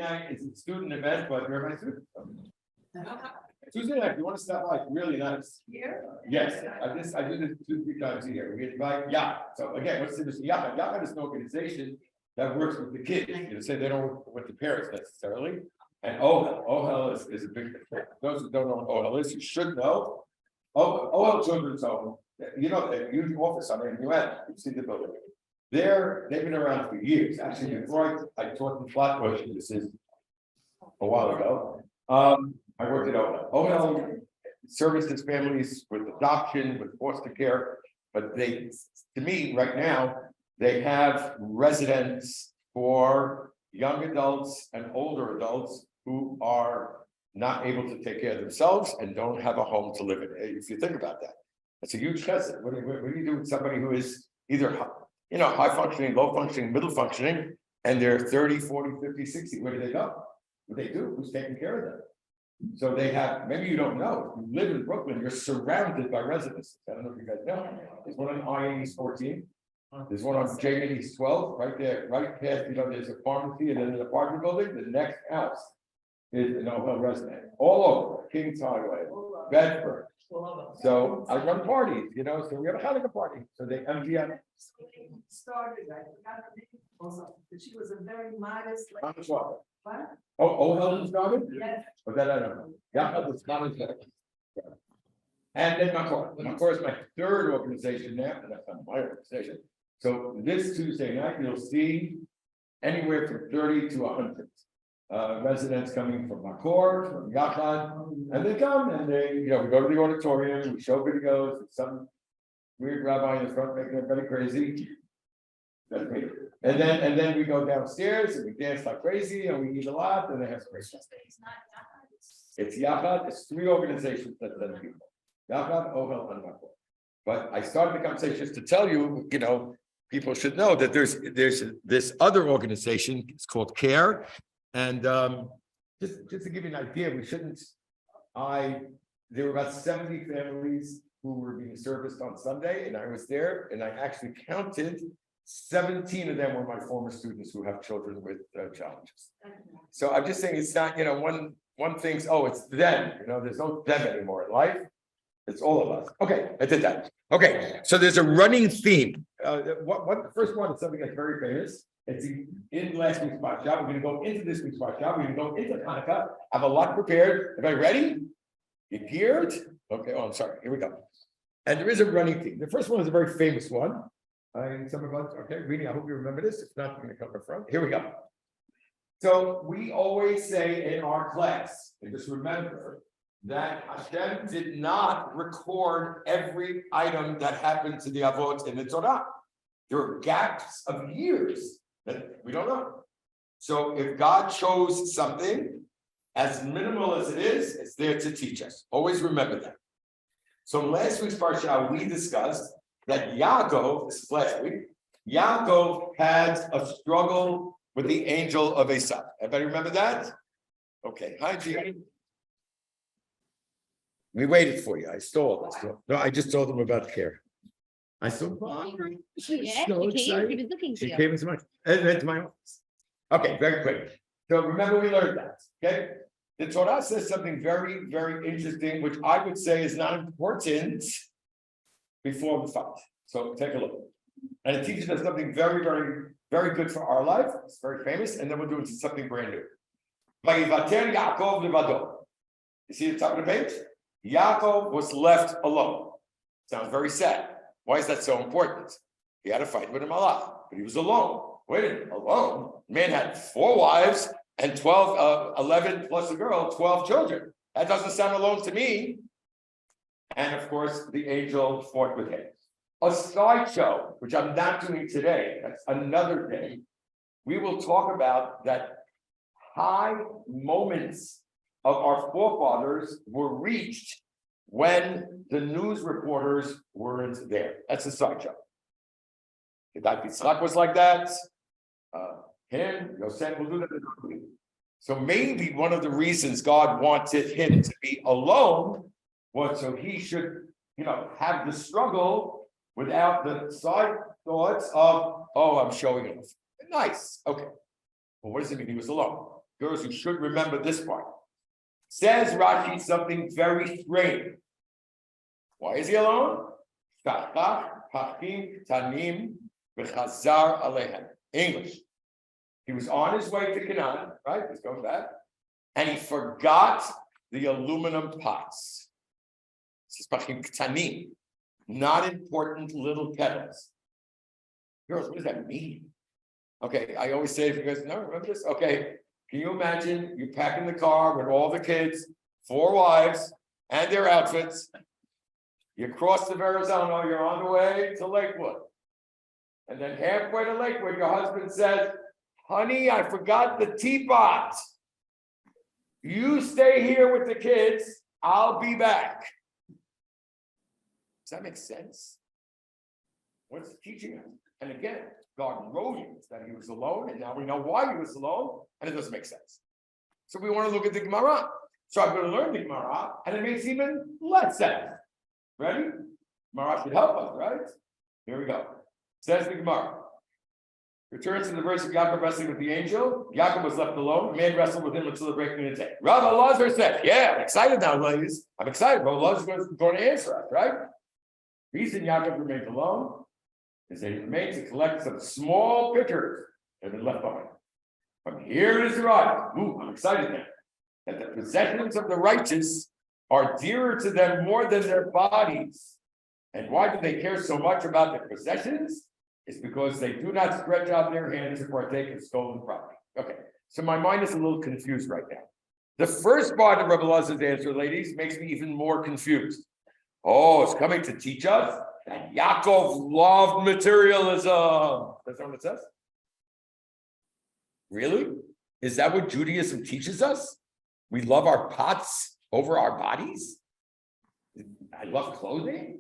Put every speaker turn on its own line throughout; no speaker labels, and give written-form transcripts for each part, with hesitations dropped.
night is a student event, but you're my student. Tuesday night, if you want to stop by, it's really nice.
Here?
Yes, I do this 2-3 times a year. We invite Yacht. So again, what's this? Yacht? Yacht is an organization that works with the kids. You say they don't work with the parents necessarily. And OHEL is a big thing. Those who don't know what OHEL is, you should know. OHEL Children's Home, you know, the huge office on the UN, you see the building. They've been around for years. Actually, before I taught in Flatbush, this is a while ago. I worked at OHEL. OHEL services families with adoption, with foster care, but to me, right now, they have residents for young adults and older adults who are not able to take care of themselves and don't have a home to live in. If you think about that, that's a huge chesed. What do you do with somebody who is either, high functioning, low functioning, middle functioning, and they're 30, 40, 50, 60, where do they go? What do they do? Who's taking care of them? So they have, maybe you don't know, if you live in Brooklyn, you're surrounded by residences. I don't know if you guys know. There's one on I East 14. There's one on J East 12, right there, right past, there's a pharmacy and then an apartment building. The next house is an OHEL resident, all over Kings Highway, Bedford. So I run parties, so we have a Hanukkah party. So they empty out.
Started, I forgot her name also, but she was a very modest.
How much water?
What?
Oh, OHEL started?
Yes.
But that I don't know. Yeah, it's not. And then Makor is my third organization now, and that's not my organization. So this Tuesday night, you'll see anywhere from 30 to 100 residents coming from Makor, from Yachad, and they come and we go to the auditorium, we show videos, some weird rabbi in the front making everybody crazy. That's me. And then we go downstairs and we dance like crazy and we eat a lot and they have great stuff. It's Yachad, it's 3 organizations that send people. Yachad, OHEL, and Makor. But I started the conversation just to tell you, people should know that there's this other organization, it's called CARE. And just to give you an idea, there were about 70 families who were being serviced on Sunday, and I was there, and I actually counted 17 of them were my former students who have children with challenges. So I'm just saying it's not, one thinks, it's them, there's no them anymore in life. It's all of us. Okay, I did that. Okay, so there's a running theme. What the first one is something that's very famous. It's in last week's Parashat. We're going to go into this week's Parashat. We're going to go into Hanukkah. I have a lot prepared. Everybody ready? You geared? Okay. Oh, I'm sorry. Here we go. And there is a running theme. The first one is a very famous one. Some of us, okay, Rini, I hope you remember this. If not, you're going to come in front. Here we go. So we always say in our class, and just remember that Hashem did not record every item that happened to the Avot in the Torah. There are gaps of years that we don't know. So if God chose something, as minimal as it is, it's there to teach us. Always remember that. So in last week's Parashat, we discussed that Yaakov, this is last week, Yaakov had a struggle with the angel of Esau. Everybody remember that? Okay. Hi, Gene. We waited for you. I stole. No, I just told them about CARE. I saw she came into my office. Okay, very quick. So remember we learned that. Okay. The Torah says something very, very interesting, which I would say is not important before the fight. So take a look. And it teaches us something very, very, very good for our life. It's very famous, and then we'll do something brand new. Vayivater Yaakov levado. You see the top of the page? Yaakov was left alone. Sounds very sad. Why is that so important? He had a fight with a malach, but he was alone. Wait a minute, alone? Man had 4 wives and 11 plus a girl, 12 children. That doesn't sound alone to me. And of course, the angel fought with him. A sideshow, which I'm not doing today, that's another day. We will talk about that high moments of our forefathers were reached when the news reporters weren't there. That's a sideshow. Yitzchak was like that. Yosef will do that. So maybe one of the reasons God wanted him to be alone was so he should, have the struggle without the side thoughts of, I'm showing off. Nice. Okay. Well, what does it mean he was alone? Girls, you should remember this part. Says Rashi something very strange. Why is he alone? English. He was on his way to Canaan, right? He's going back. And he forgot the aluminum pots. Not important little kettles. Girls, what does that mean? Okay, I always say, if you guys know, remember this? Okay, can you imagine you pack in the car with all the kids, 4 wives, and their outfits? You cross the Verrazano, you're on the way to Lakewood. And then halfway to Lakewood, your husband says, honey, I forgot the teapot. You stay here with the kids, I'll be back. Does that make sense? What's it teaching us? And again, God wrote it that he was alone, and now we know why he was alone, and it doesn't make sense. So we want to look at the Gemara. So I'm going to learn the Gemara, and it makes even less sense. Ready? Gemara should help us, right? Here we go. Says the Gemara. Returns to the verse of Yaakov wrestling with the angel. Yaakov was left alone. A man wrestled with him until the breaking of the day. Rabbi Lazar said, yeah, I'm excited now, ladies. I'm excited. Rabbi Lazar is going to answer us, right? The reason Yaakov remained alone is that he remained to collect some small pitchers that had been left behind. From here it is arrived. Ooh, I'm excited now. That the possessions of the righteous are dearer to them more than their bodies. And why do they care so much about their possessions? It's because they do not stretch out their hands to partake of stolen property. Okay, so my mind is a little confused right now. The first part of Rabbi Lazar's answer, ladies, makes me even more confused. Oh, it's coming to teach us that Yaakov loved materialism. That's not what it says? Really? Is that what Judaism teaches us? We love our pots over our bodies? I love clothing?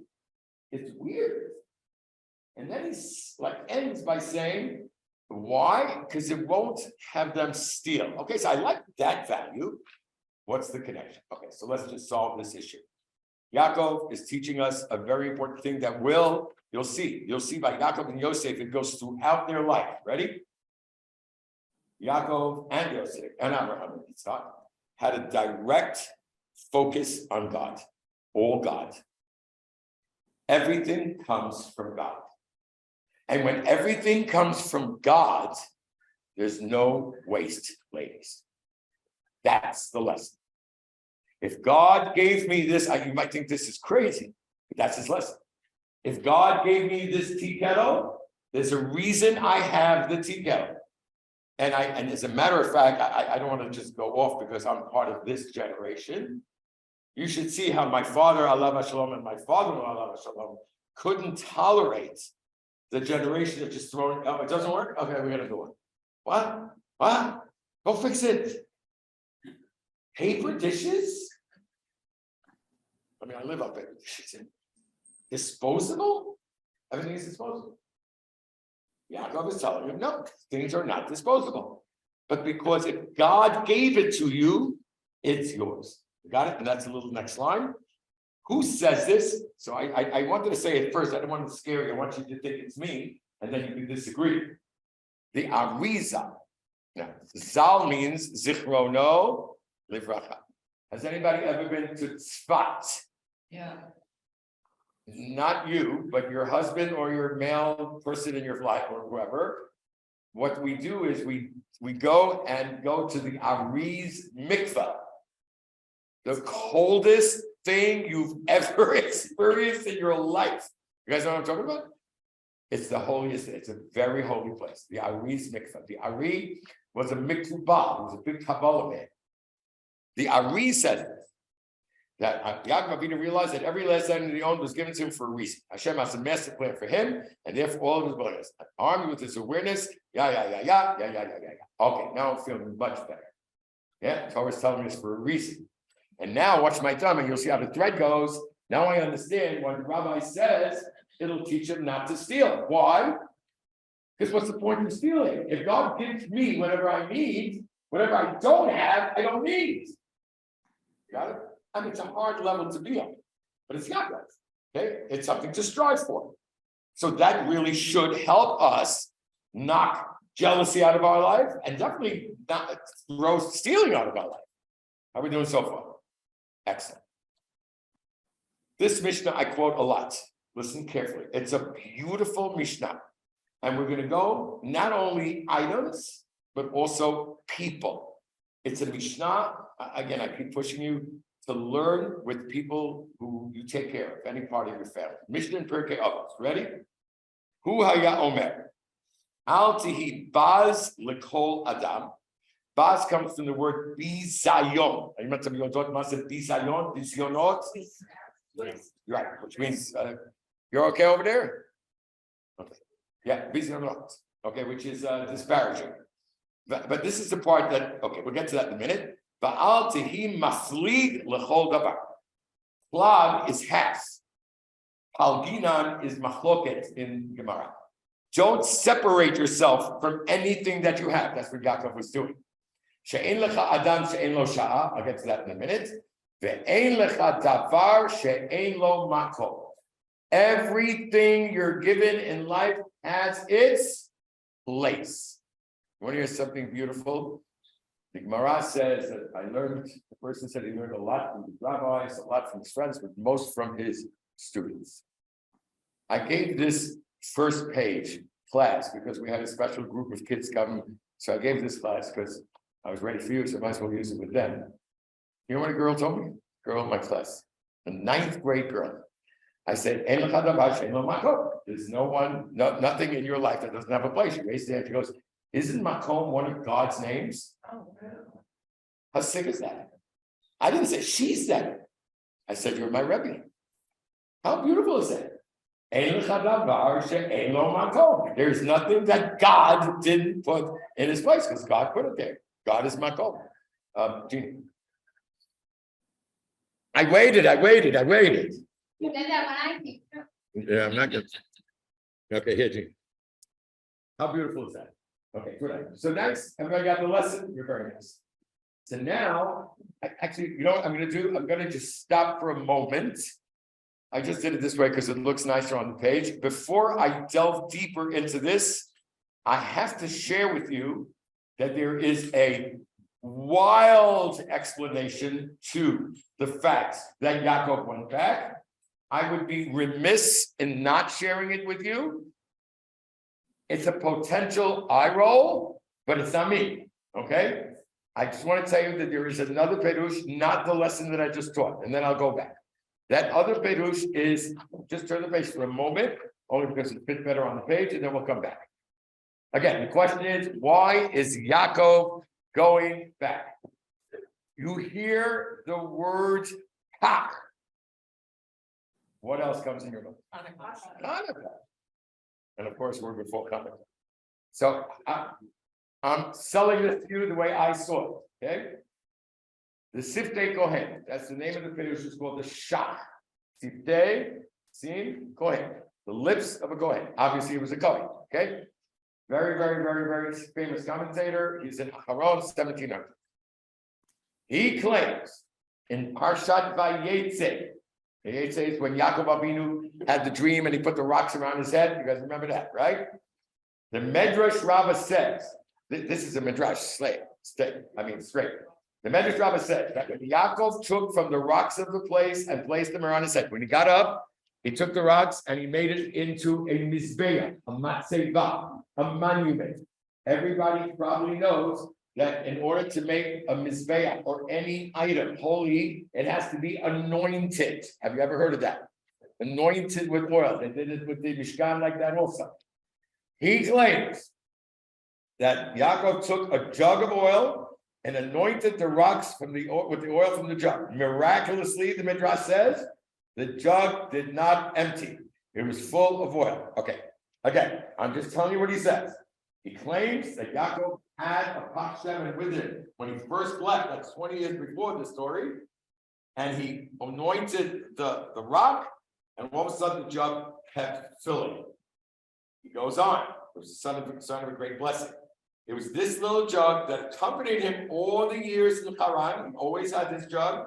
It's weird. And then he's like ends by saying, why? Because it won't have them steal. Okay, so I like that value. What's the connection? Okay, so let's just solve this issue. Yaakov is teaching us a very important thing that you'll see by Yaakov and Yosef, it goes throughout their life. Ready? Yaakov and Yosef and Abraham and Yitzhak had a direct focus on God, all God. Everything comes from God. And when everything comes from God, there's no waste, ladies. That's the lesson. If God gave me this, you might think this is crazy, but that's his lesson. If God gave me this tea kettle, there's a reason I have the tea kettle. And as a matter of fact, I don't want to just go off because I'm part of this generation. You should see how my father, alav shalom, and my father-in-law, alav shalom, couldn't tolerate the generation that just throwing, oh, it doesn't work? Okay, we're gonna do it. What? Go fix it. Paper dishes? I mean, I live on paper dishes. Disposable? Everything is disposable. Yaakov is telling him, no, things are not disposable. But because if God gave it to you, it's yours. You got it? And that's a little next line. Who says this? So I wanted to say it first. I don't want to scare you. I want you to think it's me, and then you can disagree. The Arizal. Now, Zal means Zichrono Livracha. Has anybody ever been to Tzfat?
Yeah.
Not you, but your husband or your male person in your life or whoever. What we do is we go to the Ariz Mikvah, the coldest thing you've ever experienced in your life. You guys know what I'm talking about? It's the holiest. It's a very holy place. The Ariz Mikvah. The Ari was a mikvah. It was a big Kabbalah man. The Ari said that Yaakov Avinu realized that every last item he owned was given to him for a reason. Hashem has a master plan for him, and therefore all of his brothers. Armed with his awareness, Okay, now I'm feeling much better. Yeah, Torah is telling me this for a reason. And now watch my thumb, and you'll see how the thread goes. Now I understand when the rabbi says it'll teach him not to steal. Why? Because what's the point of stealing? If God gives me whatever I need, whatever I don't have, I don't need. Got it? I mean, it's a hard level to be on, but it's not right. Okay, it's something to strive for. So that really should help us knock jealousy out of our life, and definitely not throw stealing out of our life. How are we doing so far? Excellent. This Mishnah I quote a lot. Listen carefully. It's a beautiful Mishnah. And we're going to go not only items, but also people. It's a Mishnah. Again, I keep pushing you to learn with people who you take care of, any part of your family. Mishnah in Pirkei Avos. Ready? Hu haya omer. Al tihi baz lekol adam. Baz comes from the word bizayon. You meant to be on bizayon, bizionot. Right, which means you're okay over there. Okay, yeah, bizionot. Okay, which is disparaging. But this is the part that we'll get to that in a minute. Ba'al tehi maflig lechol davar. Plag is half. Palginan is machloket in Gemara. Don't separate yourself from anything that you have. That's what Yaakov was doing. She'ein lecha adam she'ein lo sha'a. I'll get to that in a minute. Ve'ein lecha davar she'ein lo makom. Everything you're given in life has its place. You want to hear something beautiful? The Gemara says that the person said he learned a lot from his rabbis, a lot from his friends, but most from his students. I gave this first page class because we had a special group of kids coming. So I gave this class because I was ready for you, so I might as well use it with them. You know what a girl told me? Girl in my class, a 9th grade girl. I said, there's nothing in your life that doesn't have a place. She raised her hand. She goes, isn't Makom one of God's names? Oh, wow. How sick is that? I didn't say she said it. I said, you're my Rabbi. How beautiful is that? There's nothing that God didn't put in his place because God put it there. God is Makom. Jeannie. I waited.
You did that when I came through.
Yeah, I'm not good. Okay, here, Jeannie. How beautiful is that? Okay, good. So next, everybody got the lesson? You're very nice. So now, actually, you know what I'm going to do? I'm going to just stop for a moment. I just did it this way because it looks nicer on the page. Before I delve deeper into this, I have to share with you that there is a wild explanation to the fact that Yaakov went back. I would be remiss in not sharing it with you. It's a potential eye roll, but it's not me, okay? I just want to tell you that there is another perush, not the lesson that I just taught, and then I'll go back. That other perush is, just turn the page for a moment, only because it fits better on the page, and then we'll come back. Again, the question is, why is Yaakov going back? You hear the word Pach. What else comes in your mind? Hanukkah. And of course, we're before coming. So I'm selling this to you the way I saw it. Okay. The Siftei Kohen. That's the name of the perush. It's called the Shach. Siftei, Sim Kohen. The lips of a Kohen. Obviously, it was a Kohen. Okay. Very, very, very, very famous commentator. He's in Aharon 1700. He claims in Parashat Vayesheb. Vayesheb is when Yaakov Avinu had the dream and he put the rocks around his head. You guys remember that, right? The Medrash Rabbah says, this is a Medrash straight. The Medrash Rabbah says that when Yaakov took from the rocks of the place and placed them around his head, when he got up, he took the rocks and he made it into a mizbeah, a matzeva, a monument. Everybody probably knows that in order to make a mizbeah or any item holy, it has to be anointed. Have you ever heard of that? Anointed with oil. They did it with the Mishkan like that also. He claims that Yaakov took a jug of oil and anointed the rocks with the oil from the jug. Miraculously, the Midrash says, the jug did not empty. It was full of oil. Okay. Again, I'm just telling you what he says. He claims that Yaakov had a Pach Shemen with him when he first left. That's 20 years before the story. And he anointed the rock, and all of a sudden the jug kept filling. He goes on. It was the son of a great blessing. It was this little jug that accompanied him all the years in Haran. He always had this jug.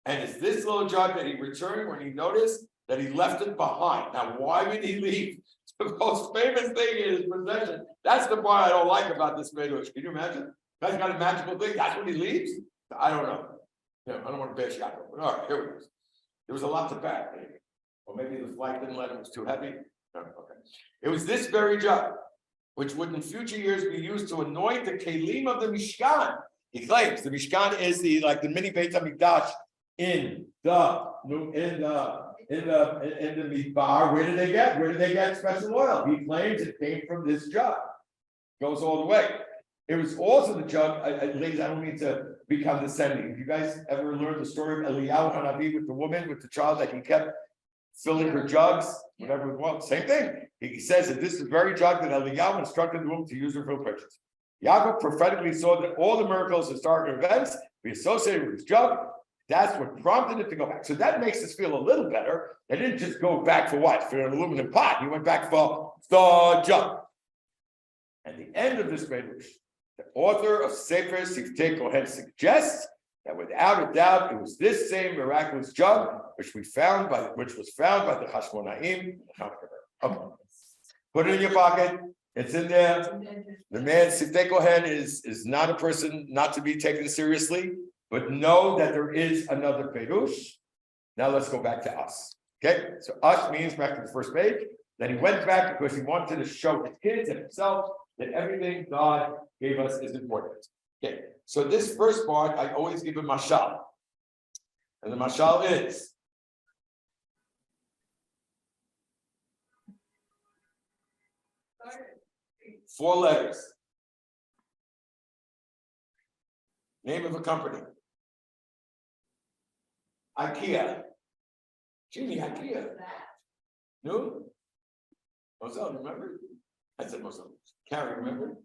And it's this little jug that he returned when he noticed that he left it behind. Now, why did he leave? It's The most famous thing is possession. That's the part I don't like about this Medrash. Can you imagine? Guy's got a magical thing. That's when he leaves. I don't know. I don't want to bash Yaakov. But all right, here we go. There was a lot to pack, maybe. Or maybe the flight didn't let him. It was too heavy. No, okay. It was this very job, which would in future years be used to anoint the kelim of the Mishkan. He claims the Mishkan is the mini Beit HaMikdash in the midbar. Where did they get special oil? He claims it came from this jug. Goes all the way. It was also the jug. Ladies, I don't mean to be condescending. If you guys ever learned the story of Eliyahu Hanavi with the woman with the child that he kept filling her jugs, whatever it was, same thing. He says that this is the very jug that Eliyahu instructed the woman to use her for purchase. Yaakov prophetically saw that all the miracles, historical events, be associated with his jug. That's what prompted it to go back. So that makes us feel a little better. They didn't just go back for what? For an aluminum pot. He went back for the jug. At the end of this Medrash, the author of Sefer Siftei Kohen suggests that without a doubt, it was this same miraculous jug which was found by the Hashmonaim. Okay. Put it in your pocket. It's in there. The man Siftei Kohen is not a person not to be taken seriously, but know that there is another Perush. Now let's go back to us. Okay, so us means back to the first page. Then he went back because he wanted to show his kids and himself that everything God gave us is important. Okay, so this first part, I always give a mashal. And the mashal is four letters. Name of a company. IKEA. Jimmy, IKEA. No? Moselle, remember? I said Moselle. Karen, remember?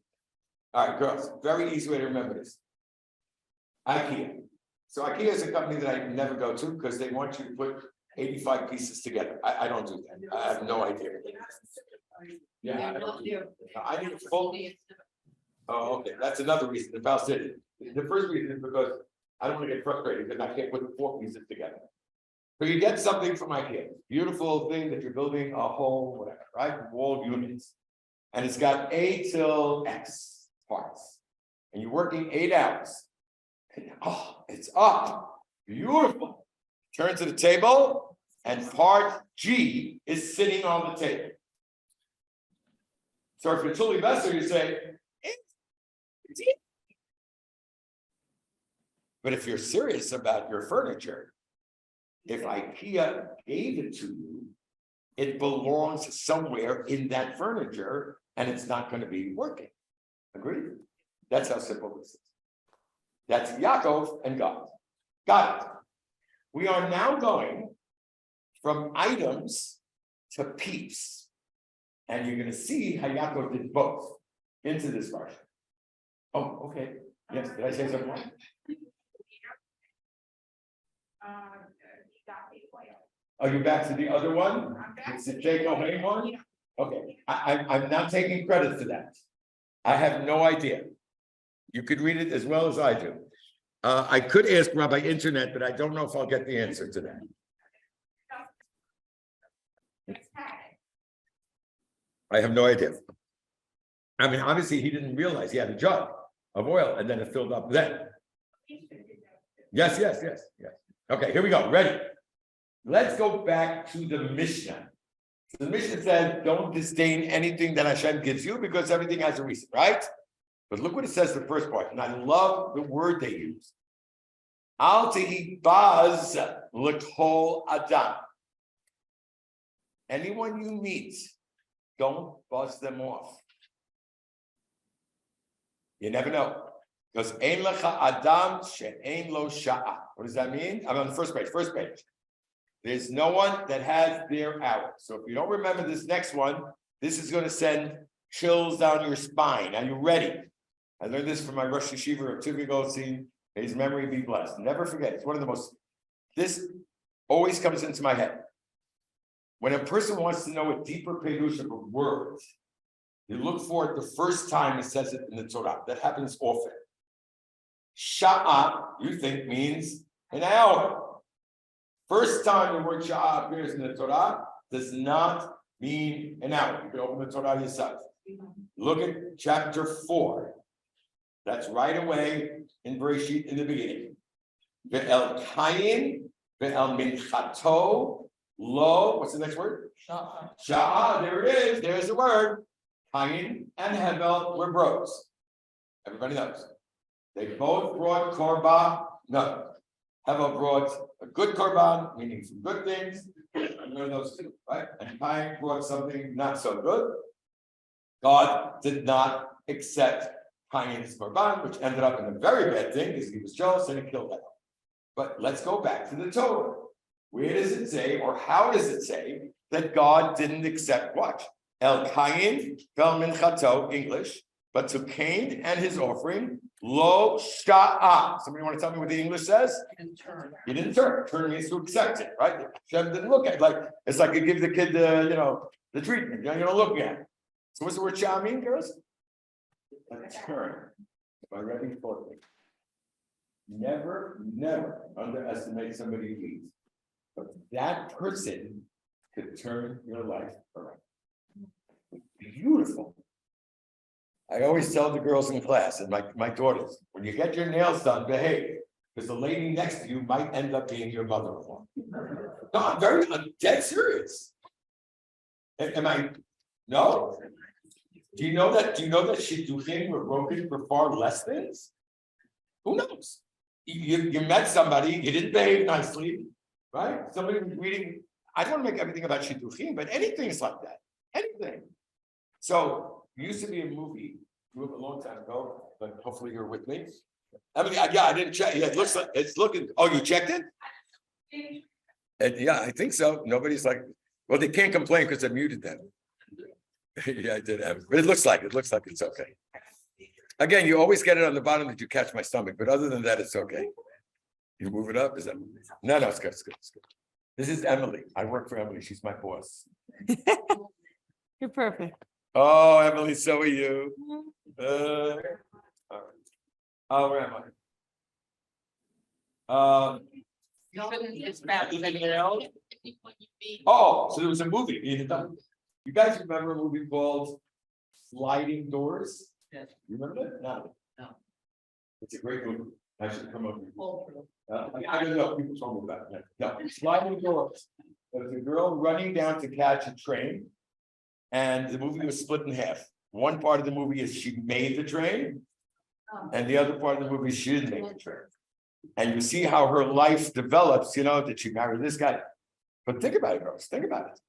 All right, girls, very easy way to remember this. IKEA. So IKEA is a company that I never go to because they want you to put 85 pieces together. I don't do that. I have no idea. Yeah, I don't do that. I need a full. Oh, okay. That's another reason the Pals did it. The first reason is because I don't want to get frustrated because I can't put the 4 pieces together. So you get something from IKEA, beautiful thing that you're building a home, whatever, right? Wall units. And it's got A till X parts. And you're working 8 hours. And it's up. Beautiful. Turn to the table, and part G is sitting on the table. So if you're truly Besser, you say, it's it. But if you're serious about your furniture, if IKEA gave it to you, it belongs somewhere in that furniture, and it's not going to be working. Agreed? That's how simple this is. That's Yaakov and God. Got it. We are now going from items to peeps. And you're going to see how Yaakov did both into this version. Oh, okay. Yes, did I say something wrong? Are you back to the other one? It's the Jacob Hay one? Okay, I'm not taking credit for that. I have no idea. You could read it as well as I do. I could ask Rabbi Internet, but I don't know if I'll get the answer to that. I have no idea. I mean, obviously, he didn't realize he had a jug of oil and then it filled up then. Yes. Okay, here we go. Ready? Let's go back to the Mishnah. The Mishnah says, don't disdain anything that Hashem gives you because everything has a reason, right? But look what it says the first part, and I love the word they use. Al tehi baz l'kol adam. Anyone you meet, don't buzz them off. You never know. Because ein lecha adam she'ein lo sha'a. What does that mean? I'm on the first page. There's no one that has their hour. So if you don't remember this next one, this is going to send chills down your spine. Are you ready? I learned this from my Rosh Yeshiva of 2 weeks ago. See, his memory be blessed. Never forget. It's one of the most. This always comes into my head. When a person wants to know a deeper perush of a word, you look for it the first time it says it in the Torah. That happens often. Sha'ah, you think, means an hour. First time the word Sha'ah appears in the Torah does not mean an hour. You can open the Torah yourself. Look at chapter 4. That's right away in Bereshit in the beginning. Ve'el Kayin, ve'el minchato, lo, what's the next word? Sha'a, there it is, there's the word. Kayin and Hevel were bros. Everybody knows. They both brought korban. No, Hevel brought a good korban, meaning some good things. One of those two, right? And Kayin brought something not so good. God did not accept Kain's korban, which ended up in a very bad thing because he was jealous and he killed Hevel. But let's go back to the Torah. Where does it say, or how does it say, that God didn't accept what? El Kain fel minchato, English, but to Cain and his offering, lo sha'a. Somebody want to tell me what the English says? He didn't turn. Turn means to accept it, right? Hashem didn't look at it. Like it's like you give the kid the treatment. You don't look at it. So what's the word sha'a mean, girls? A turn. By Rabbi Fortney. Never underestimate somebody who leads. But that person could turn your life around. Beautiful. I always tell the girls in class and my daughters, when you get your nails done, behave. Because the lady next to you might end up being your mother-in-law. No, I'm dead serious. Am I? No? Do you know that shidduchim were broken for far less things? Who knows? You met somebody, you didn't behave nicely, right? Somebody was reading. I don't want to make everything about shidduchim, but anything is like that. Anything. So there used to be a movie a long time ago, but hopefully you're with me. I mean, yeah, I didn't check. Yeah, it looks like it's looking. Oh, you checked it? Yeah, I think so. Nobody's like, well, they can't complain because I muted them. Yeah, I did have it, but it looks like it's okay. Again, you always get it on the bottom that you catch my stomach, but other than that, it's okay. You move it up. Is that no? It's good. It's good. It's good. This is Emily. I work for Emily. She's my boss.
You're perfect.
Oh, Emily, so are you. All right. Oh, where am I? Anything else? Oh, so there was a movie. You guys remember a movie called Sliding Doors?
Yes.
You remember that? No. It's a great movie. I should come up with I don't know. People told me about it. No, Sliding Doors. There was a girl running down to catch a train, and the movie was split in half. One part of the movie is she made the train, and the other part of the movie is she didn't make the train. And you see how her life develops, that she married this guy. But think about it, girls. Think about it.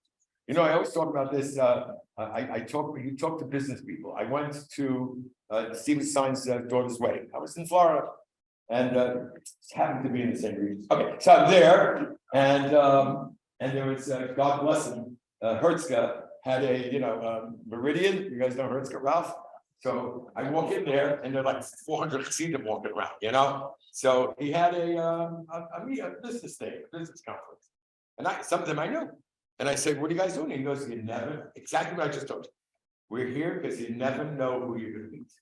I always talk about this. You talk to business people. I went to Stephen Stein's daughter's wedding. I was in Florida, and happened to be in the same region. Okay, so I'm there, and there was God bless him, Hertzka had a Meridian. You guys know Hertzka, Ralph? So I walk in there, and there are like 400 Chassidim walking around, So he had a business thing, a business conference, and some of them I knew. And I said, "What are you guys doing?" And he goes, "You never," exactly what I just told you. We're here because you never know who you're going to meet,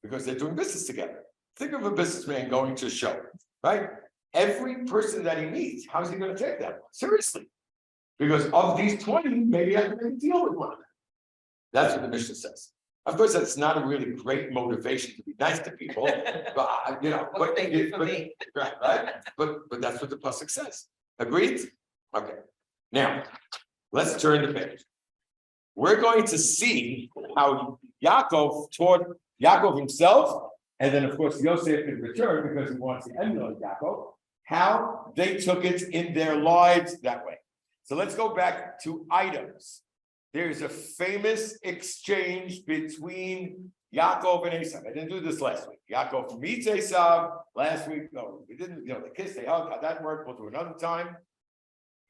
because they're doing business together. Think of a businessman going to a show, right? Every person that he meets, how's he going to take that? Seriously, because of these 20, maybe I can deal with one of them. That's what the Mishnah says. Of course, that's not a really great motivation to be nice to people, but
Well, thank you for me.
right? But that's what the pasuk says. Agreed? Okay. Now, let's turn the page. We're going to see how Yaakov taught Yaakov himself, and then of course Yosef in return because he wants to emulate Yaakov, how they took it in their lives that way. So let's go back to items. There's a famous exchange between Yaakov and Esav. I didn't do this last week. Yaakov meets Esav last week. No, we didn't, they kissed, they hugged, how that worked, we'll do another time.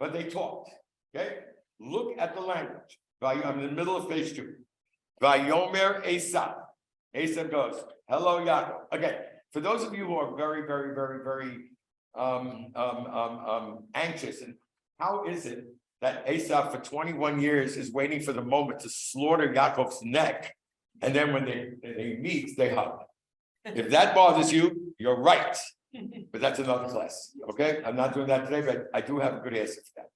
But they talked. Okay? Look at the language. I'm in the middle of page 2. Vayomer Esav. Esav goes, hello, Yaakov. Okay, for those of you who are very, very, very, very anxious, and how is it that Esav for 21 years is waiting for the moment to slaughter Yaakov's neck, and then when they meet, they hug? If that bothers you, you're right. But that's another class. Okay, I'm not doing that today, but I do have a good answer for that.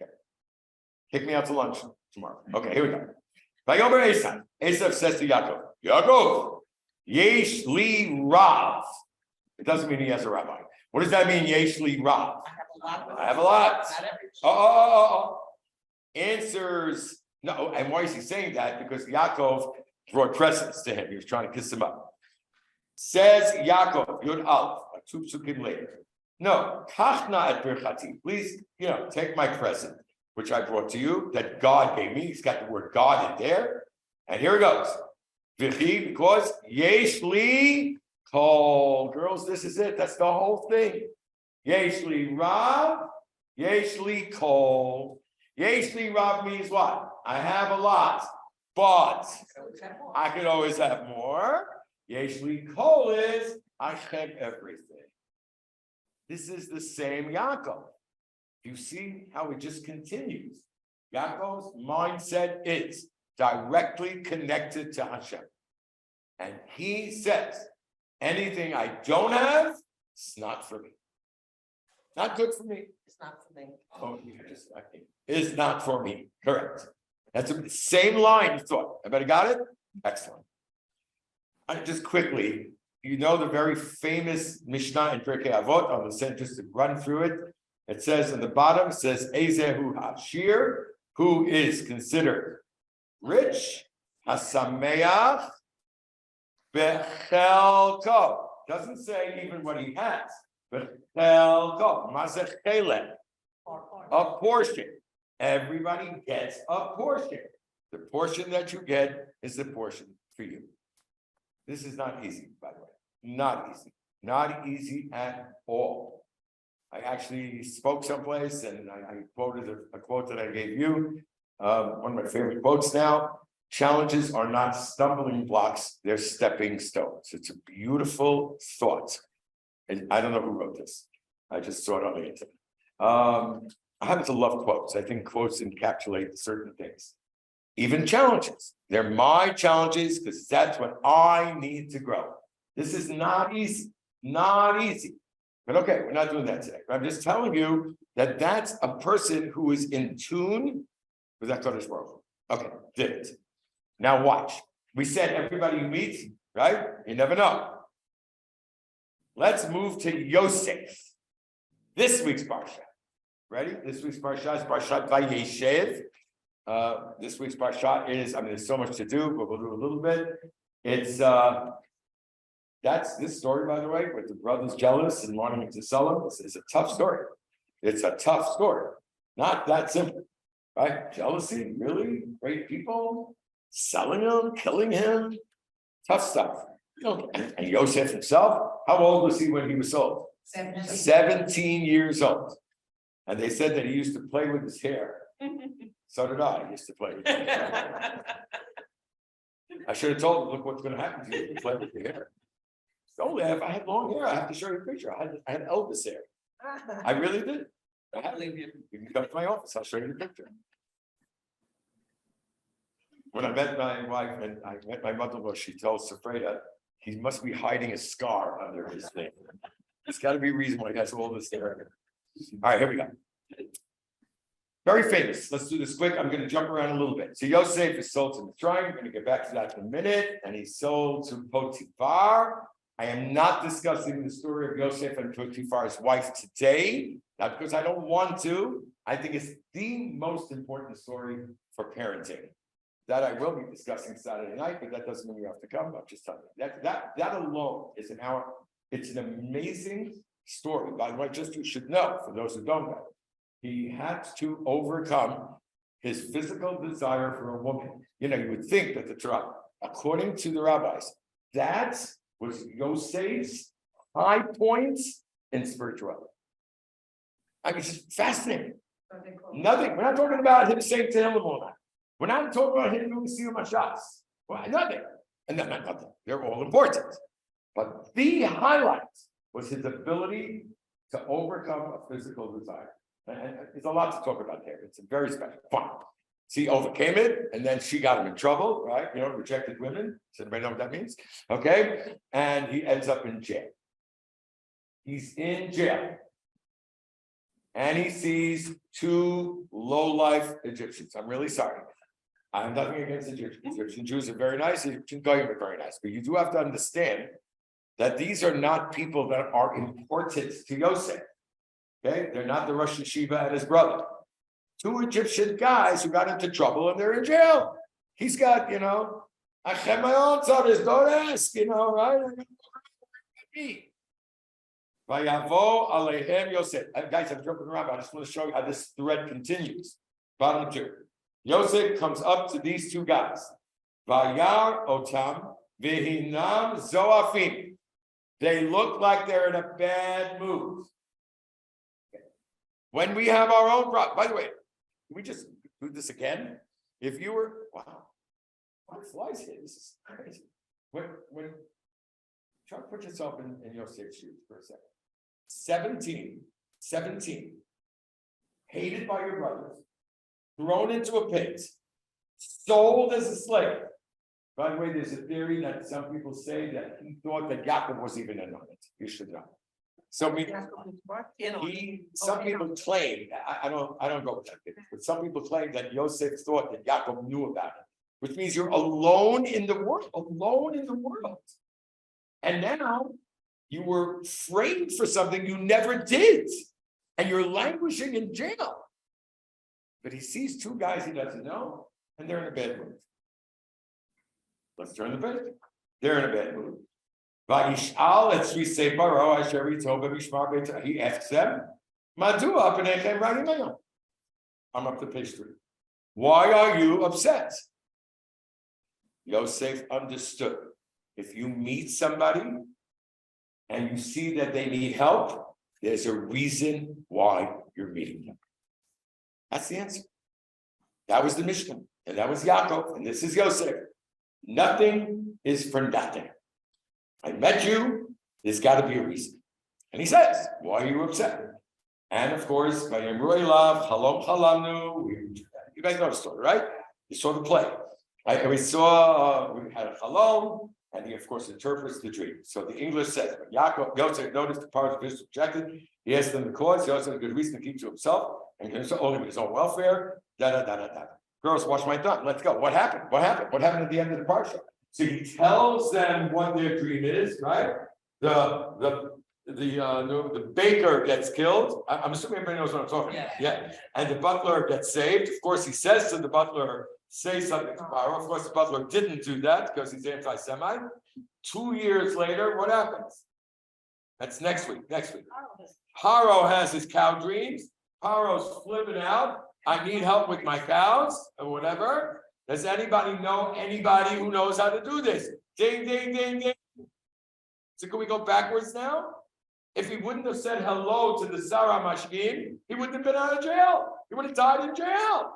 Okay. Take me out to lunch tomorrow. Okay, here we go. Vayomer Esav. Esav says to Yaakov, Yaakov, yesh li rav. It doesn't mean he has a rabbi. What does that mean, yesh li rav? I have a lot. Oh. Answers, no, and why is he saying that? Because Yaakov brought presents to him. He was trying to kiss him up. Says Yaakov, Yud Aleph, 2 psukim later. No, kachna et birchati. Please, take my present, which I brought to you, that God gave me. He's got the word God in there. And here it goes. V'chi, because yesh li kol. Girls, this is it. That's the whole thing. Yesh li rav, yesh li kol. Yesh li rav means what? I have a lot, but I could always have more. Yesh li kol is I have everything. This is the same Yaakov. You see how it just continues. Yaakov's mindset is directly connected to Hashem. And he says, anything I don't have, it's not for me. Not good for me.
It's not for me.
Oh, it's not for me. Correct. That's the same line you thought. Everybody got it? Excellent. Just quickly, the very famous Mishnah in Pirkei Avot. I'm going to send just to run through it. It says on the bottom, it says, Ezehu Hashir, who is considered rich, Hasameach, Bechelko. Doesn't say even what he has. Bechelko, Mazech Chelek, a portion. Everybody gets a portion. The portion that you get is the portion for you. This is not easy, by the way. Not easy. Not easy at all. I actually spoke someplace and I quoted a quote that I gave you. One of my favorite quotes now. Challenges are not stumbling blocks, they're stepping stones. It's a beautiful thought. And I don't know who wrote this. I just saw it on the internet. I happen to love quotes. I think quotes encapsulate certain things. Even challenges. They're my challenges because that's what I need to grow. This is not easy. Not easy. But okay, we're not doing that today. I'm just telling you that that's a person who is in tune with that Kodesh Baruch Hu. Okay, did it. Now watch. We said everybody you meet, right? You never know. Let's move to Yosef. This week's Parashat. Ready? This week's Parashat is Parashat Vayesheb. This week's Parashat is, there's so much to do, but we'll do a little bit. It's that's this story, by the way, with the brothers jealous and wanting to sell him. It's a tough story. It's a tough story. Not that simple, right? Jealousy, really? Great people selling him, killing him. Tough stuff. And Yosef himself, how old was he when he was sold? 17 years old. And they said that he used to play with his hair. So did I used to play with his hair. I should have told him, look what's going to happen to you if you play with your hair. Don't laugh. I had long hair. I have to show you a picture. I had Elvis hair. I really did. I believe you. You can come to my office. I'll show you the picture. When I met my wife and I met my mother-in-law, she told Safreda, he must be hiding a scar under his thing. There's got to be a reason why he has all this hair. All right, here we go. Very famous. Let's do this quick. I'm going to jump around a little bit. So Yosef is sold to Mitzrayim. I'm going to get back to that in a minute. And he's sold to Potiphar. I am not discussing the story of Yosef and Potiphar's wife today. Not because I don't want to. I think it's the most important story for parenting. That I will be discussing Saturday night, but that doesn't mean you have to come. I'm just telling you. That alone is an hour. It's an amazing story. By the way, just you should know, for those who don't know, he had to overcome his physical desire for a woman. You would think that the Torah, according to the rabbis, that was Yosef's high points in spirituality. It's just fascinating. Nothing. We're not talking about him saying to him all that. We're not talking about him doing Siyum HaShas. Well, nothing. And not nothing. They're all important. But the highlight was his ability to overcome a physical desire. And there's a lot to talk about there. It's a very special. Fine. So he overcame it, and then she got him in trouble, right? Rejected women. Does anybody know what that means? Okay. And he ends up in jail. He's in jail. and he sees two low-life Egyptians. I'm really sorry. I have nothing against Egyptians. Egyptian Jews are very nice, Egyptian Goyim are very nice, but you do have to understand that these are not people that are important to Yosef. Okay, they're not the Rosh Yeshiva and his brother. Two Egyptian guys who got into trouble and they're in jail. He's got, I have my own sons, don't ask, right? Vayavo alehem Yosef. Guys, I'm jumping around, but I just want to show you how this thread continues. Bottom two. Yosef comes up to these two guys. Vayar otam vehinam zoafim. They look like they're in a bad mood. When we have our own problem, by the way, can we just do this again? If you were, wow, what flies here? This is crazy. When try to put yourself in Yosef's shoes for a second. 17, hated by your brothers, thrown into a pit, sold as a slave. By the way, there's a theory that some people say that he thought that Yaakov was even in on it. You should know. So some people claim, I don't go with that, but some people claim that Yosef thought that Yaakov knew about it, which means you're alone in the world. And now you were framed for something you never did, and you're languishing in jail. But he sees two guys he doesn't know, and they're in a bad mood. Let's turn the page. They're in a bad mood. Vayishal et Shri Separo asher Yitov b'mishmar beit. He asks them, Madua p'nechem ragim hayom. I'm up to page 3. Why are you upset? Yosef understood. If you meet somebody and you see that they need help, there's a reason why you're meeting them. That's the answer. That was the Mishnah, and that was Yaakov, and this is Yosef. Nothing is for nothing. I met you, there's got to be a reason. And he says, why are you upset? And of course, by Yemru Elav, Halom Halamnu, you guys know the story, right? You saw the play. We had a Halom, and he, of course, interprets the dream. So the English says, when Yosef noticed the part of his rejected, he asked them the cause. He also had a good reason to keep to himself, and only with his own welfare. Girls, wash my thumb. Let's go. What happened? What happened at the end of the Parashat? So he tells them what their dream is, right? The baker gets killed. I'm assuming everybody knows what I'm talking about. Yeah. And the butler gets saved. Of course, he says to the butler, say something to Paro. Of course, the butler didn't do that because he's anti-Semite. 2 years later, what happens? That's next week. Paro has his cow dreams. Paro's flipping out. I need help with my cows or whatever. Does anybody know anybody who knows how to do this? Ding, ding, ding, ding. So can we go backwards now? If he wouldn't have said hello to the Zara Mashkin, he wouldn't have been out of jail. He would have died in jail.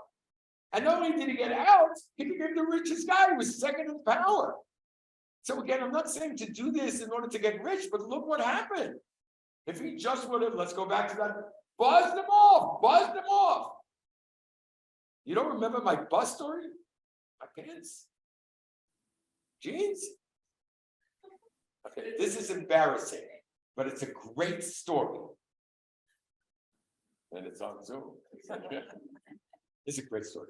And not only did he get out, he became the richest guy. He was second in power. So again, I'm not saying to do this in order to get rich, but look what happened. If he just would have, let's go back to that, buzzed them off. You don't remember my bus story? My pants? Jeans? Okay, this is embarrassing, but it's a great story. And it's on Zoom. It's a great story.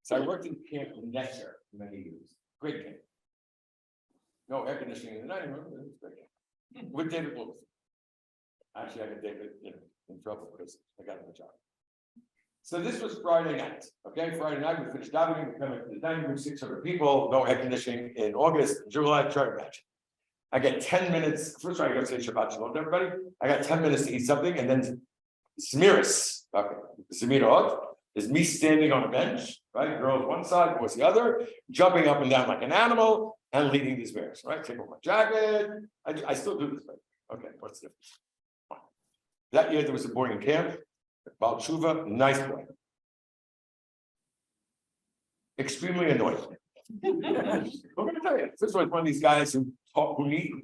So I worked in Camp Nesher for many years. Great camp. No air conditioning in the dining room. It was great camp. With David Lewis. Actually, I got David in trouble because I got him a job. So this was Friday night. Okay, Friday night, we finished davening, we come into the dining room, 600 people, no air conditioning in August, July, try to imagine. I get 10 minutes. First of all, I gotta say Shabbat Shalom to everybody. I got 10 minutes to eat something, and then Smiris, okay, Zemirot, is me standing on a bench, right? Girls one side, boys the other, jumping up and down like an animal, and leading these bears, right? Take off my jacket. I still do this, but okay, what's the difference? That year there was a boy in camp. Baal Tshuva, nice boy. Extremely annoying. I'm going to tell you, this was one of these guys who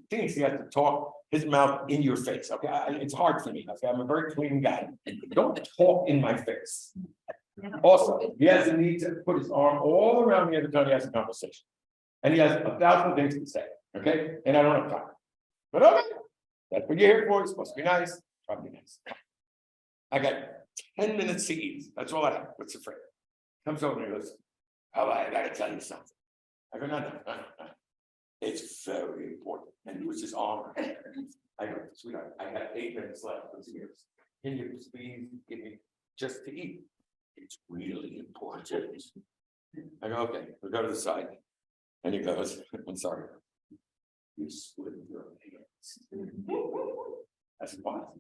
thinks he has to talk his mouth in your face. Okay, it's hard for me. Okay, I'm a very clean guy. Don't talk in my face. Also, he has a need to put his arm all around me every time he has a conversation, and he has 1,000 things to say. Okay, and I don't have time. But okay, that's what you're here for. It's supposed to be nice. Try to be nice. I got 10 minutes to eat. That's all I have. What's the friend? Comes over and he goes, oh, I gotta tell you something. I go, no. It's very important. And it was his arm. I go, sweetheart, I have 8 minutes left. Can you please give me just to eat? It's really important. I go, okay, we'll go to the side. And he goes, I'm sorry. You split your hands. I said, what?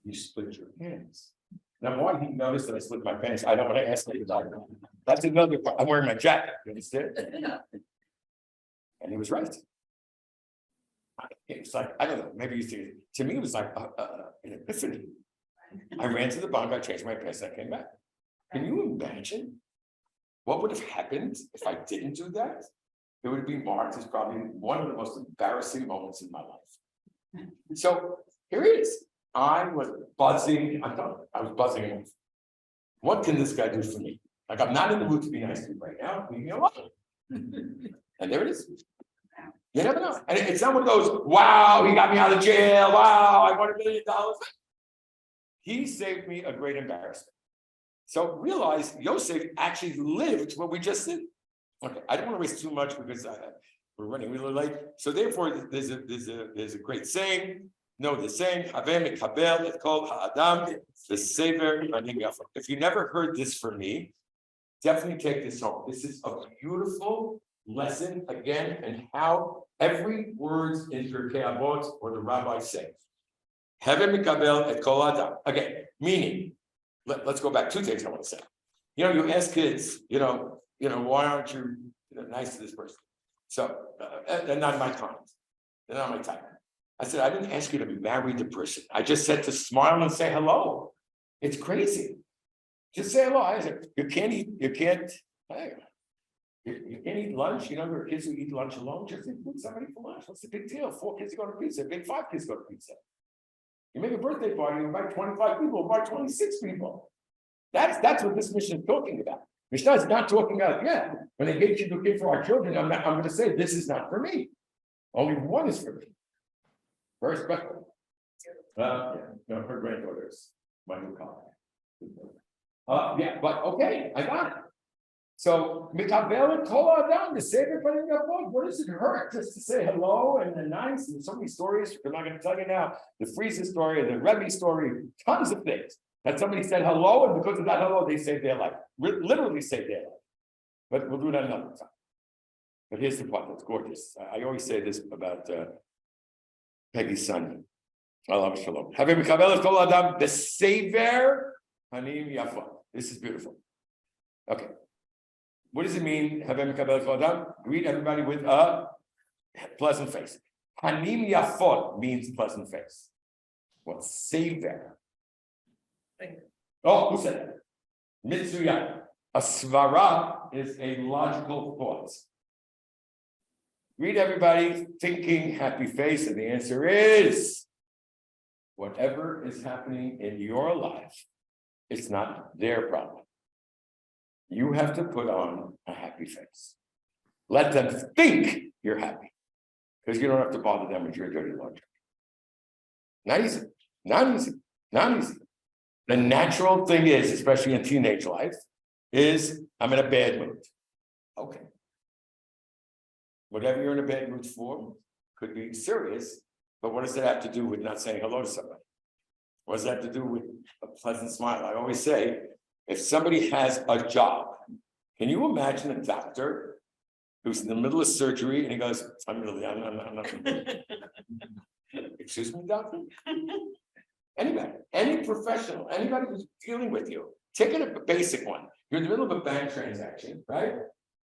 You split your hands. Number one, he noticed that I split my pants. I don't want to ask him about it. That's another part. I'm wearing my jacket. You understand? And he was right. It's like, I don't know, maybe you see, to me, it was like an epiphany. I ran to the bunk, I changed my pants, I came back. Can you imagine what would have happened if I didn't do that? It would be marked as probably one of the most embarrassing moments in my life. So here it is. I was buzzing. I was buzzing. What can this guy do for me? Like, I'm not in the mood to be nice to you right now. Leave me alone. And there it is. You never know. And if someone goes, wow, he got me out of jail. Wow, I won $1 million. He saved me a great embarrassment. So realize Yosef actually lived what we just did. Okay, I don't want to waste too much because we're running really late. So therefore, there's a great saying. No, the saying, it's called Ha'adam, the Sever. If you never heard this from me, definitely take this home. This is a beautiful lesson again, and how every word in Pirkei Avot or the rabbis say. Heaven mikabel et kol adam. Again, meaning, let's go back. 2 things I want to say. You ask kids, why aren't you, nice to this person? So they're not my kind. They're not my type. I said, I didn't ask you to marry the person. I just said to smile and say hello. It's crazy. Just say hello. I said, you can't eat lunch. There are kids who eat lunch alone. Just include somebody for lunch. What's the big deal? 4 kids go to pizza. Big 5 kids go to pizza. You make a birthday party, you invite 25 people, invite 26 people. That's what this mission is talking about. Mishnah is not talking about, when they get you to kid for our children, I'm going to say this is not for me. Only one is for me. Very special. Her granddaughter's my new colleague. But okay, I got it. So, mikabel kol adam, the Savior putting your phone. What does it hurt just to say hello and the nice? And so many stories. I'm not going to tell you now. The Frieza story, the Rabbi story, tons of things that somebody said hello, and because of that hello, they saved their life. Literally saved their life. But we'll do that another time. But here's the part that's gorgeous. I always say this about Peggy's son. Allah shalom. Having mikabel kol adam, the Savior hanim yafa. This is beautiful. Okay. What does it mean? Greet everybody with a pleasant face. Hanim yafot means pleasant face. What? Saver. Oh, who said that? Mitsuya. A svara is a logical thought. Greet everybody thinking happy face, and the answer is whatever is happening in your life, it's not their problem. You have to put on a happy face. Let them think you're happy, because you don't have to bother them with your dirty laundry. Not easy, not easy, not easy. The natural thing is, especially in teenage life, is I'm in a bad mood. Okay. Whatever you're in a bad mood for could be serious, but what does it have to do with not saying hello to somebody? What does that have to do with a pleasant smile? I always say, if somebody has a job, can you imagine a doctor who's in the middle of surgery and he goes, I'm not. Excuse me, doctor? Anybody, any professional, anybody who's dealing with you, take it a basic one. You're in the middle of a bank transaction, right?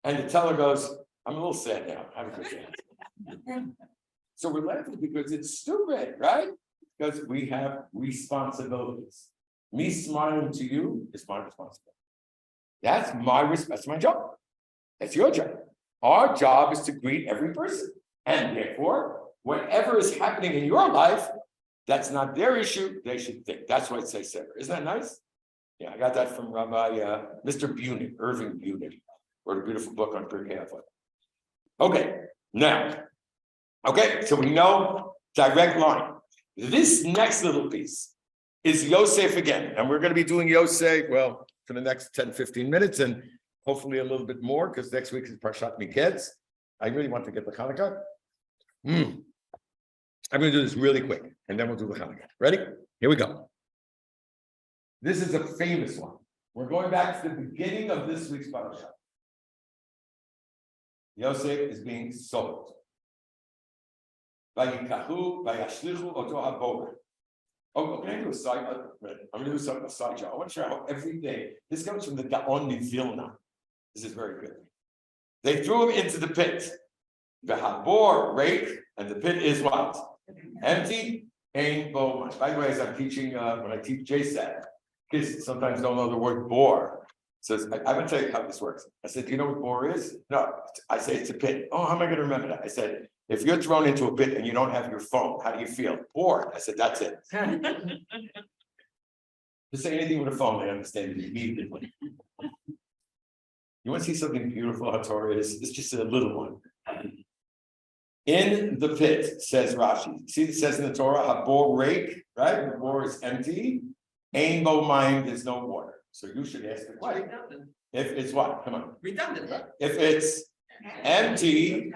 And the teller goes, I'm a little sad now. Have a good day. So we're laughing because it's stupid, right? Because we have responsibilities. Me smiling to you is my responsibility. That's my job. That's your job. Our job is to greet every person. And therefore, whatever is happening in your life, that's not their issue. They should think. That's why it says Sever. Isn't that nice? Yeah, I got that from Rabbi Mr. Bunin, Irving Bunin. Wrote a beautiful book on Pirkei Avot. Okay, now. Okay, so we know direct line. This next little piece. is Yosef again. And we're going to be doing Yosef, well, for the next 10, 15 minutes and hopefully a little bit more because next week is Parashat Miketz. I really want to get the Hanukkah. I'm going to do this really quick and then we'll do the Hanukkah. Ready? Here we go. This is a famous one. We're going back to the beginning of this week's Parashat. Yosef is being sold. Vayikahu, vayashlichu oto habomer. Oh, can I do a side? I'm going to do something a side job. I want to share how every day. This comes from the Gaon Vilna. This is very good. They threw him into the pit. The habor rake, and the pit is what? Empty. Ain bo. By the way, as I'm teaching, when I teach JSAT, kids sometimes don't know the word bore. Says, I'm going to tell you how this works. I said, do you know what bore is? No. I say it's a pit. Oh, how am I going to remember that? I said, if you're thrown into a pit and you don't have your phone, how do you feel? Bored. I said, that's it. Just say anything with a phone, they understand it immediately. You want to see something beautiful? How Torah is? It's just a little one. In the pit, says Rashi. See, it says in the Torah, habor rake, right? The bore is empty. Ain bo mayim, there's no water. So you should ask the question. If it's what? Come on.
Redundant.
If it's empty,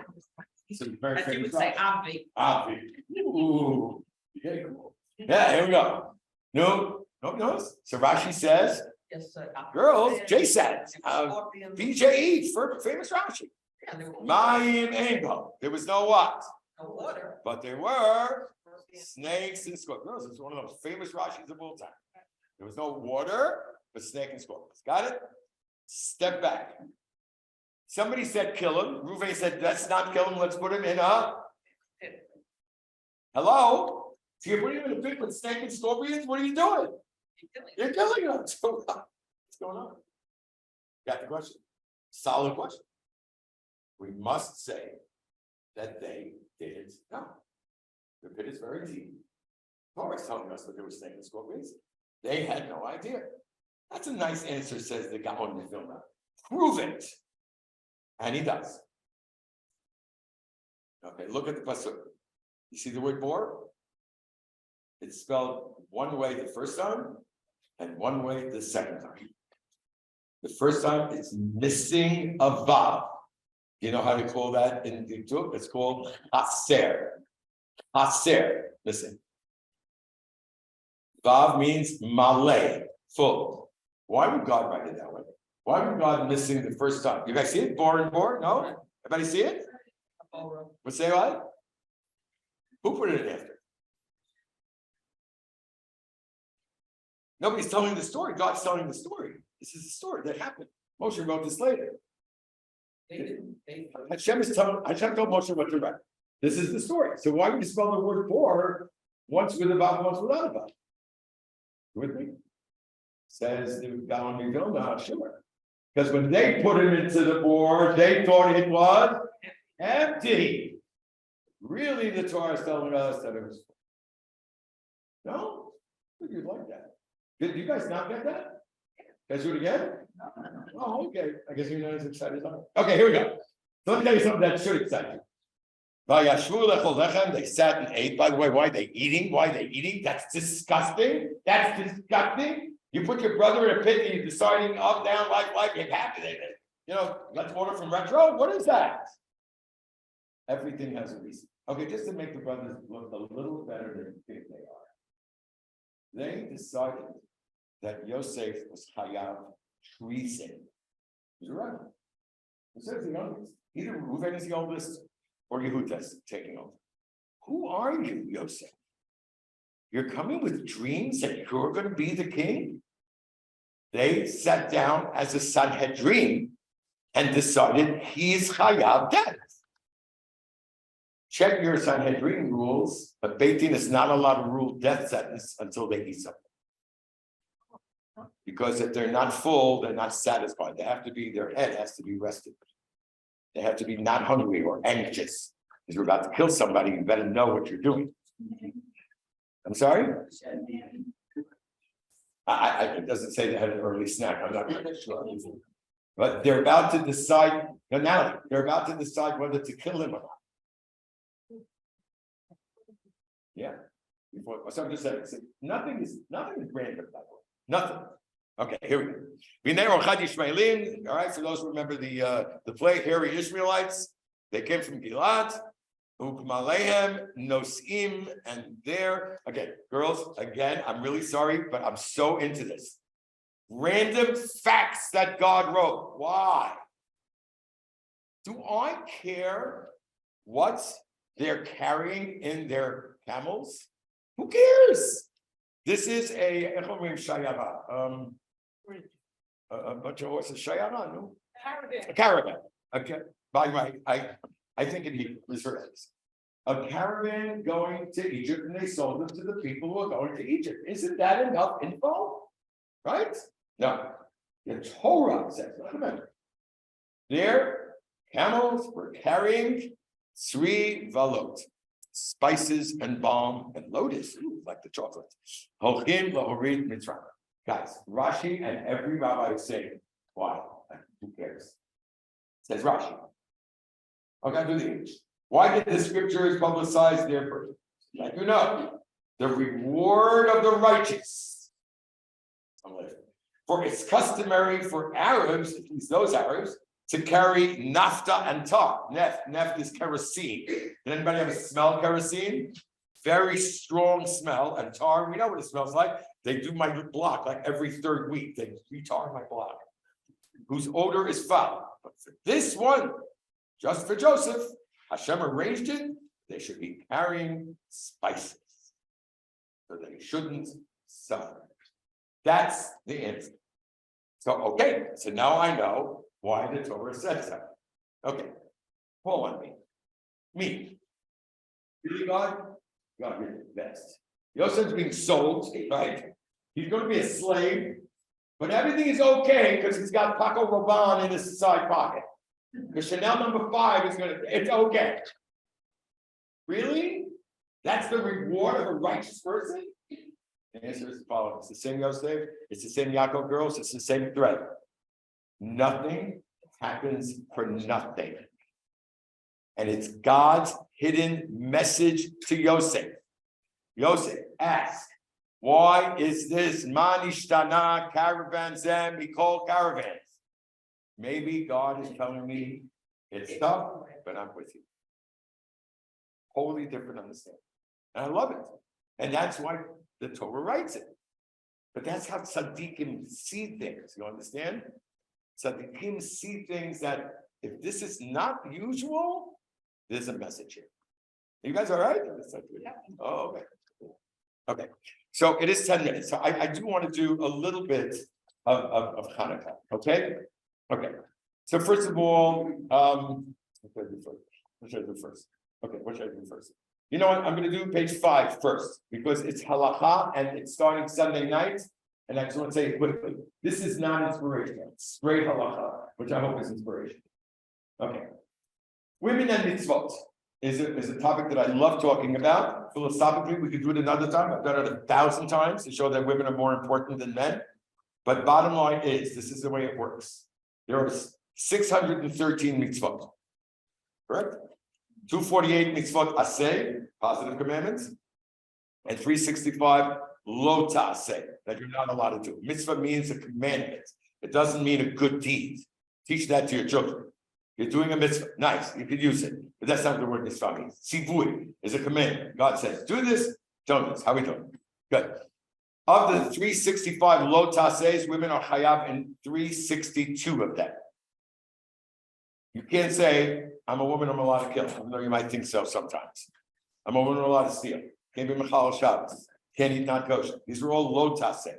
so very
As you would
famous
say,
Rashi.
obvi.
Ooh, very cool. Yeah, here we go. No. So Rashi says,
Yes, sir.
girls, JSAT,
Scorpion.
BJE, famous Rashi.
Yeah, there were
Mayim Ainbo. There was no what?
no water.
But there were snakes and scorpions. Girls, it's one of those famous Rashis of all time. There was no water, but snake and scorpions. Got it? Step back. Somebody said kill him. Reuven said, let's not kill him. Let's put him in a. Hello? So you're putting him in a pit with snake and scorpions? What are you doing? You're killing him. So what's going on? Got the question? Solid question. We must say that they didn't know. The pit is very deep. Torah is telling us that there were snake and scorpions. They had no idea. That's a nice answer, says the Gaon of Vilna. Prove it. And he does. Okay, look at the pasuk. You see the word bor? It's spelled one way the first time and one way the second time. The first time it's missing a vav. You know how to call that in the book? It's called haser. Haser. Listen. Vav means malay, full. Why would God write it that way? Why would God missing the first time? You guys see it? Bor and bor? No? Everybody see it? What say what? Who put it in after? Nobody's telling the story. God's telling the story. This is the story that happened. Moshe wrote this later. Hashem told Moshe what to write. This is the story. So why would you spell the word bor once with a vav, once without a vav? You with me? Says the Gaon of Vilna, sure. Because when they put it into the bor, they thought it was empty. Really, the Torah is telling us that it was full. No? You'd like that. Did you guys not get that? Guys do it again? Oh, okay. I guess you're not as excited as I am. Okay, here we go. So let me tell you something that should excite you. They sat and ate. By the way, why are they eating? Why are they eating? That's disgusting. That's disgusting. You put your brother in a pit and you're deciding up, down, like, it happened. You know, let's order from Retro. What is that? Everything has a reason. Okay, just to make the brothers look a little better than you think they are. They decided that Yosef was Hayav treason. He's right. He says the youngest. Either Reuven is the oldest or Yehuda is taking over. Who are you, Yosef? You're coming with dreams that you're going to be the king? They sat down as a Sanhedrin and decided he's Hayav dead. Check your Sanhedrin rules, but Beit Din is not allowed to rule death sentence until they eat something. Because if they're not full, they're not satisfied. They have to be, their head has to be rested. They have to be not hungry or anxious. Because you're about to kill somebody, you better know what you're doing. I'm sorry? It doesn't say they had an early snack. I'm not really sure. But they're about to decide, now they're about to decide whether to kill him or not. Yeah. before, so I'm just saying, nothing is random that way. Nothing. Okay, here we go. All right, for those who remember the play, hairy Ishmaelites, they came from Gilad, Ukmalehem, Nosim, and there, again, girls, again, I'm really sorry, but I'm so into this. Random facts that God wrote. Why? Do I care what they're carrying in their camels? Who cares? This is a bunch of horses, shayara, no? A caravan. Okay, by right, I think in Hebrew, a caravan going to Egypt, and they sold them to the people who are going to Egypt. Isn't that enough info? Right? No. The Torah says, not a matter. Their camels were carrying 3 valot, spices and balm and lotus, like the chocolate. Guys, Rashi and every rabbi is saying, why? Who cares? Says Rashi. Okay, do the English. Why did the scriptures publicize their birth? Like you know, the reward of the righteous. For it's customary for Arabs, at least those Arabs, to carry nafta and tar. Neft is kerosene. Did anybody ever smell kerosene? Very strong smell. And tar, we know what it smells like. They do my block like every 3rd week. They retar my block, whose odor is foul. But for this one, just for Joseph, Hashem arranged it. They should be carrying spices, so they shouldn't suffer. That's the answer. So, okay, so now I know why the Torah says so. Okay, hold on me. Really, God? God, you're the best. Yosef's being sold, right? He's going to be a slave, but everything is okay because he's got Paco Rabanne in his side pocket. The Chanel number 5 is it's okay. Really? That's the reward of a righteous person? The answer is the following. It's the same Yosef, it's the same Yaakov girls, it's the same thread. Nothing happens for nothing. And it's God's hidden message to Yosef. Yosef asked, why is this Manishtana caravan zem we call caravans? Maybe God is telling me it's tough, but I'm with you. Totally different understanding. And I love it. And that's why the Torah writes it. But that's how tzaddikim see things. You understand? Tzaddikim see things that if this is not usual, there's a message here. You guys all right? Oh, okay. Okay. So it is 10 minutes. So I do want to do a little bit of Hanukkah. Okay. Okay. So first of all, what should I do first? Okay, what should I do first? You know what? I'm going to do page 5 first because it's halacha and it's starting Sunday night. And I just want to say quickly, this is not inspiration. It's straight halacha, which I hope is inspiration. Okay. Women and mitzvot is a topic that I love talking about. Philosophically, we could do it another time. I've done it 1,000 times to show that women are more important than men. But bottom line is, this is the way it works. There are 613 mitzvot, correct? 248 mitzvot aseh, positive commandments, and 365 lo ta'aseh, that you're not allowed to do. Mitzvah means a commandment. It doesn't mean a good deed. Teach that to your children. You're doing a mitzvah, nice, you could use it, but that's not what the word mitzvah means. Sivui is a commandment. God says, do this, don't do this. How we doing? Good. Of the 365 lo ta'asehs, women are chayav in 362 of them. You can't say, I'm a woman, I'm allowed to kill, even though you might think so sometimes. I'm a woman, I'm allowed to steal. Can't be mechal Shabbos. Can't eat not kosher. These are all lo taseh.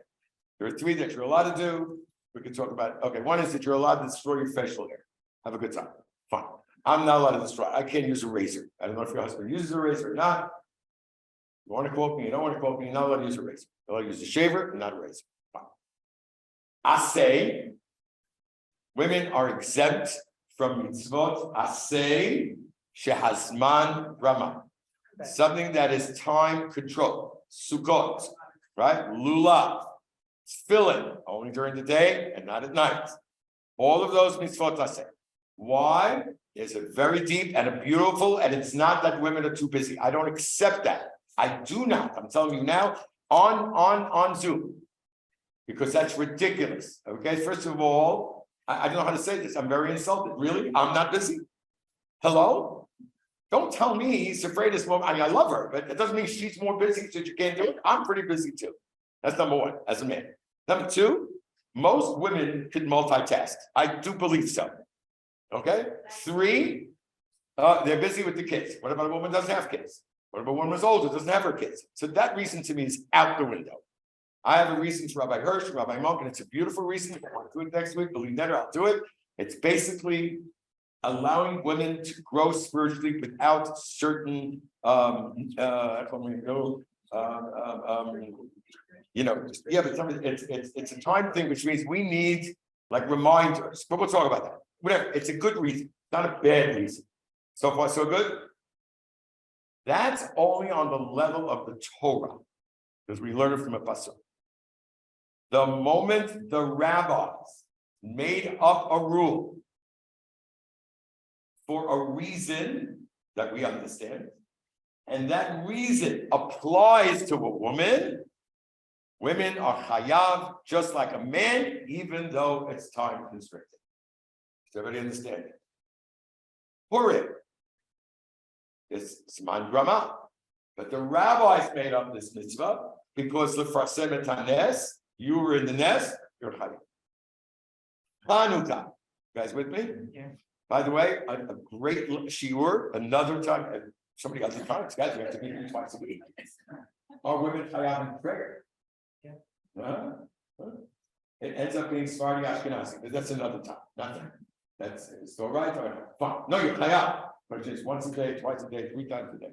There are 3 that you're allowed to do. We can talk about it. Okay, one is that you're allowed to destroy your facial hair. Have a good time. Fine. I'm not allowed to destroy. I can't use a razor. I don't know if your husband uses a razor or not. You want to quote me, you don't want to quote me, you're not allowed to use a razor. You're allowed to use a shaver, not a razor. Fine. Aseh. Women are exempt from mitzvot aseh shehazman rama. Something that is time control. Sukkot, right? Lulav, tefillin, only during the day and not at night. All of those mitzvot aseh. Why? Is it very deep and a beautiful, and it's not that women are too busy. I don't accept that. I do not. I'm telling you now on Zoom. Because that's ridiculous. Okay, first of all, I don't know how to say this. I'm very insulted. Really? I'm not busy. Hello? Don't tell me he's afraid of this woman. I mean, I love her, but it doesn't mean she's more busy so you can't do it. I'm pretty busy too. That's number one, as a man. Number two, most women can multitask. I do believe so. Okay? Three, they're busy with the kids. What about a woman who doesn't have kids? What about a woman who's older, doesn't have her kids? So that reason to me is out the window. I have a reason to Rabbi Hirsch, Rabbi Monk, and it's a beautiful reason. I want to do it next week. Believe never, I'll do it. It's basically allowing women to grow spiritually without certain, but it's a time thing, which means we need like reminders. But we'll talk about that. Whatever. It's a good reason, not a bad reason. So far, so good. That's only on the level of the Torah, because we learn it from a pasuk. The moment the rabbis made up a rule for a reason that we understand, and that reason applies to a woman, women are chayav just like a man, even though it's time constricted. Does everybody understand it? Purim is Zman Grama, but the rabbis made up this mitzvah because the Farasem et Hanes, you were in the nest, you're chayav. Hanukkah, you guys with me?
Yeah.
By the way, a great shiur, another time, and somebody got the comments, guys, we have to meet here twice a week. Are women chayav in prayer?
Yeah.
It ends up being Sephardi Ashkenazi, but that's another time, nothing. That's still right, or fine. No, you're chayav, but it's once a day, twice a day, 3 times a day.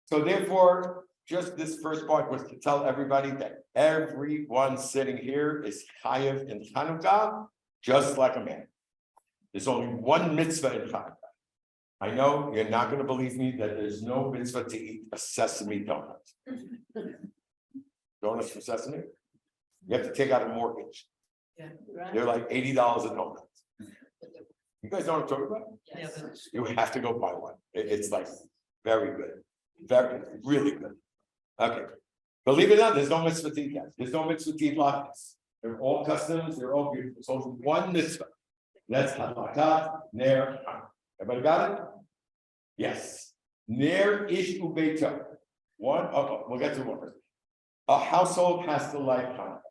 So therefore, just this first part was to tell everybody that everyone sitting here is chayav in Hanukkah, just like a man. There's only one mitzvah in Hanukkah. I know you're not going to believe me that there's no mitzvah to eat a sesame donut. Donuts from sesame? You have to take out a mortgage.
Yeah.
They're like $80 a donut. You guys know what I'm talking about?
Yeah,
You have to go buy one. It's like very good. Very, really good. Okay. Believe it or not, there's no mitzvah to eat that. There's no mitzvah to eat latkes. They're all customs, they're all beautiful. So only one mitzvah. That's halakat ner. Everybody got it? Yes. Ner ish ubeita. One. Okay, we'll get to one first. A household has to light Hanukkah.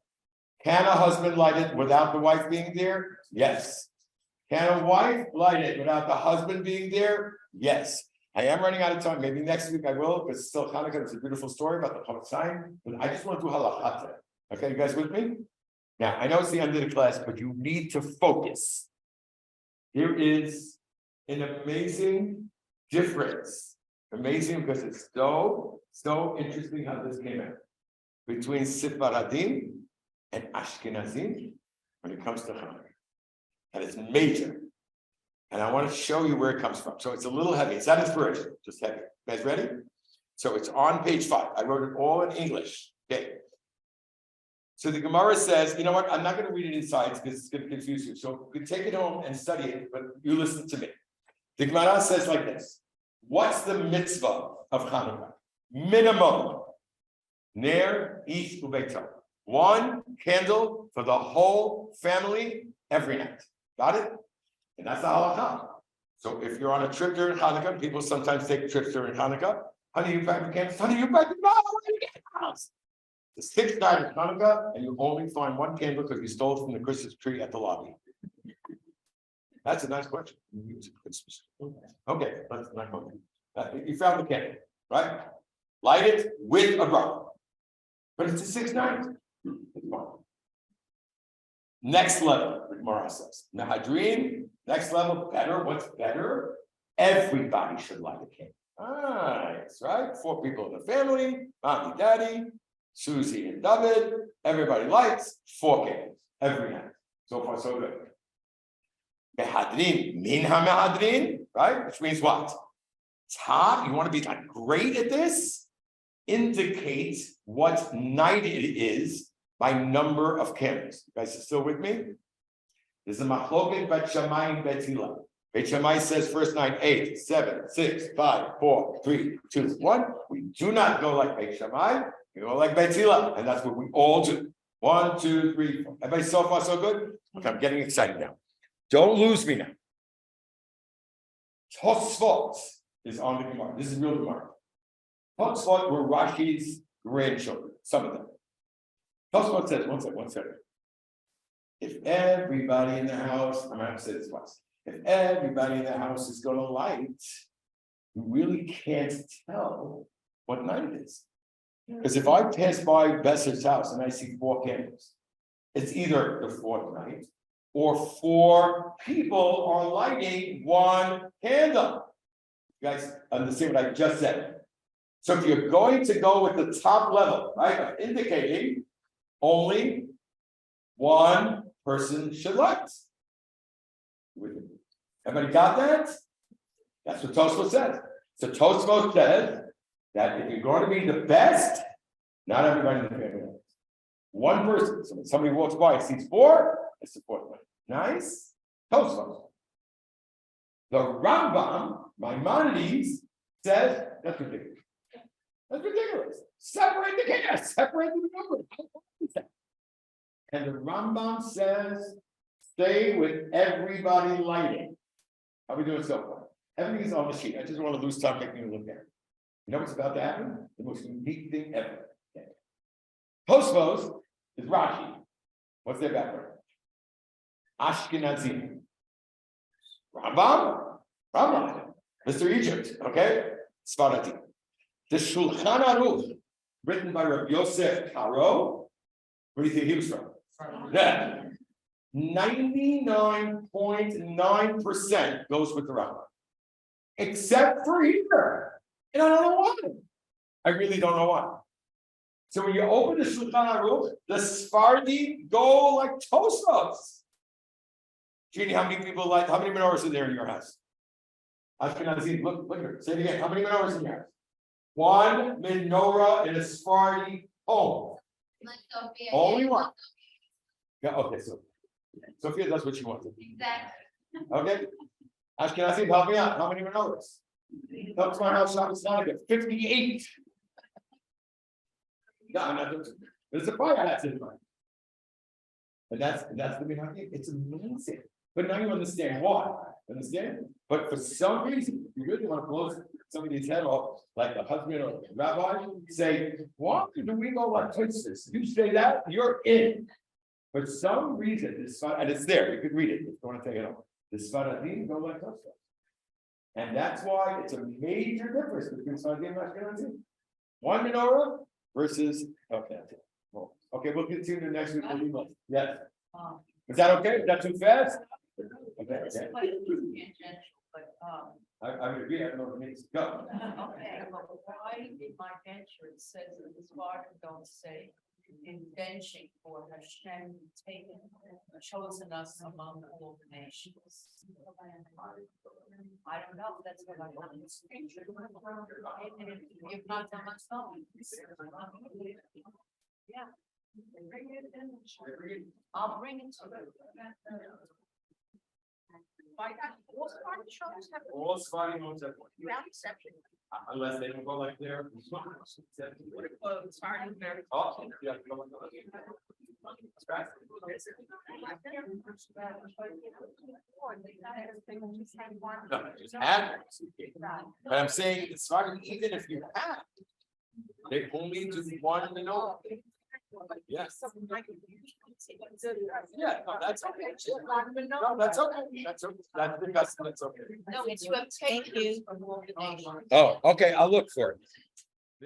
Can a husband light it without the wife being there? Yes. Can a wife light it without the husband being there? Yes. I am running out of time. Maybe next week I will, because it's still Hanukkah. It's a beautiful story about the Chametz. But I just want to do halakha today. Okay, you guys with me? Now, I know it's the end of the class, but you need to focus. Here is an amazing difference. Amazing because it's so interesting how this came out between Sifaradim and Ashkenazim when it comes to Hanukkah. And it's major. And I want to show you where it comes from. So it's a little heavy. It's not inspiration, just heavy. You guys ready? So it's on page 5. I wrote it all in English. Okay. So the Gemara says, you know what? I'm not going to read it inside because it's going to confuse you. So you can take it home and study it, but you listen to me. The Gemara says like this. What's the mitzvah of Hanukkah? Minimum. Ner ish ubeito. 1 candle for the whole family every night. Got it? And that's the halakha. So if you're on a trip during Hanukkah, people sometimes take trips during Hanukkah. Honey, you back the candles. Honey, you back the candles. The 6th night of Hanukkah, and you only find 1 candle because you stole it from the Christmas tree at the lobby. That's a nice question. Okay, let's not go there. You found the candle, right? Light it with a brother. But it's the 6th night. It's fine. Next level, the Gemara says. Nahadrin, next level, better. What's better? Everybody should light a candle. Nice, right? 4 people in the family, mommy, daddy, Susie and David. Everybody lights 4 candles every night. So far, so good. Mehadrin, minha mehadrin, right? Which means what? Top, you want to be like great at this? Indicate what night it is by number of candles. You guys are still with me? There's a machloket bet shamayim bet hila. Beit Shammai says first 9, 8, 7, 6, 5, 4, 3, 2, 1. We do not go like Beit Shammai, we go like Beit Hillel, and that's what we all do. 1, 2, 3, 4. Everybody so far so good? Okay, I'm getting excited now. Don't lose me now. Tosfot is on the Gemara. This is real Gemara. Tosfot were Rashi's grandchildren, some of them. Tosfot says, one second. If everybody in the house, I'm going to say this twice. If everybody in the house is going to light, you really can't tell what night it is. Because if I pass by Besser's house and I see 4 candles, it's either the 4th night or 4 people are lighting 1 candle. You guys understand what I just said? So if you're going to go with the top level, right, of indicating only 1 person should light. Everybody got that? That's what Tosfos says. So Tosfos says that if you're going to be the best, not everybody in the family knows. 1 person. So when somebody walks by and sees 4, it's the 4th one. Nice. Tosfos. The Rambam, Maimonides, says that's ridiculous. That's ridiculous. Separate the chaos. Separate the number. And the Rambam says, stay with everybody lighting. How are we doing so far? Everything is on the sheet. I just want to lose time making you look at it. You know what's about to happen? The most unique thing ever. Okay. Tosfos is Rashi. What's their background? Ashkenazim. Rabbi, Mr. Egypt, okay? Sfaradi. The Shulchan Aruch, written by Rabbi Yosef Karo. Where do you think he was from? Yeah. 99.9% goes with the Rabbi. Except for here. And I don't know why. I really don't know why. So when you open the Shulchan Aruch, the Sephardi go like Tosfos. Jeannie, how many menorahs are there in your house? Ashkenazim, look here. Say it again. How many menorahs in your house? 1 menorah in a Sephardi home. Only 1. Yeah, okay, so Sophia does what she wants.
Exactly.
Okay. Ashkenazim, help me out. How many menorahs? Help my house out. It's not good. 58. No, I'm not doing it. There's a fire that's in mind. And that's the menorah. It's amazing. But now you understand why. Understand? But for some reason, you really want to blow somebody's head off, like the husband or the rabbi, say, why do we go like this? You say that, you're in. For some reason, this and it's there, you could read it if you want to take it off. The Sfaradim go like Tosfos. And that's why it's a major difference between Sfaradim and Ashkenazim. 1 menorah versus okay, we'll continue the next week. Yes. Is that okay? Is that too fast? Okay. I would agree. I don't know if it needs to go.
Okay, but why in my venture it says that this water don't say invention for Hashem taken, chosen us among all the nations. I don't know, that's what I want to say. If not that much knowledge. Yeah. I'll bring it to you.
All Sephardi homes have one.
Without exception.
Unless they don't go like there.
It's hard and very.
Oh, yeah, go like that. No, just add. But I'm saying it's not even if you have. They only do 1 menorah. Yes. Yeah, no, that's okay. No, that's okay. That's okay. That's the custom. That's okay.
No, it's you have taken us from all the nations.
Oh, okay. I'll look for it.